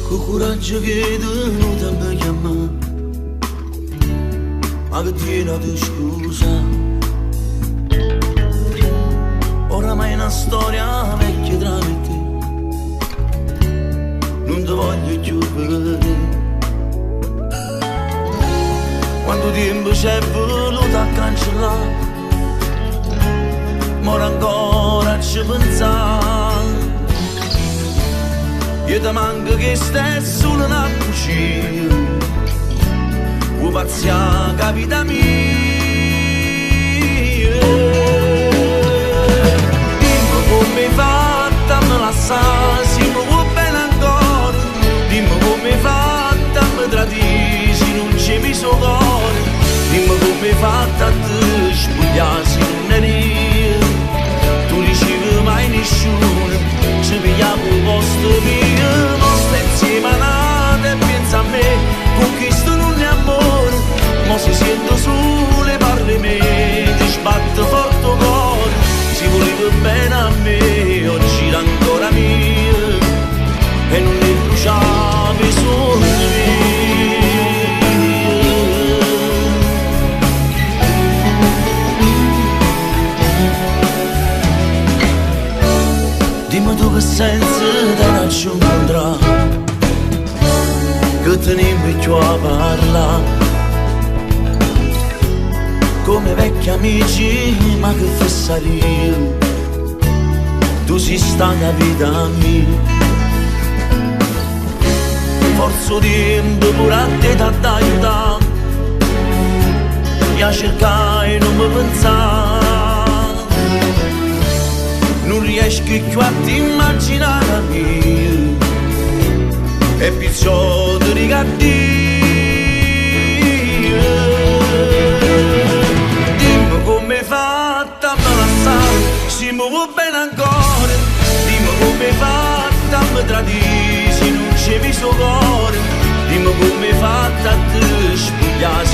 Con coraggio che tu non ti mi chiama, ma che tieni di scusa. Oramai è una storia vecchia tra me e te, non ti voglio più vedere. Quanto tempo c'è voluto a cancellare, ma ancora ci pensare. Io ti manco che stai solo una cucina, vuoi pazzia capita mia. Dimmi come hai fatto a me lasciare, se mi vuoi bene ancora. Dimmi come hai fatto a me tradire, se non c'è mi suo cuore. Dimmi come hai fatto a te spogliare, se non eri. Tu ricevi mai nessuno, ci pigliamo un posto mio. Non stai insieme a nata e pensa a me, con questo non è amore. Ma si sente sulle parole mie, ti sbatte forte il cuore. Si voleva bene a me, oggi era ancora mia, e non ne bruciavi solo me. Dimmi tu che senza te non ci incontrare, che tenemmo più a parlare, come vecchi amici, ma che fa salire, tu sei stata vita mia. Forza tempo pure a te ti aiutare, e a cercare e non mi pensare. Non riesco più a ti immaginare mia, e perciò ti rigardi. Dimmi come hai fatto a me lasciare, se mi vuoi bene ancora. Dimmi come hai fatto a me tradire, se non c'è mi suo cuore. Dimmi come hai fatto a te spogliare,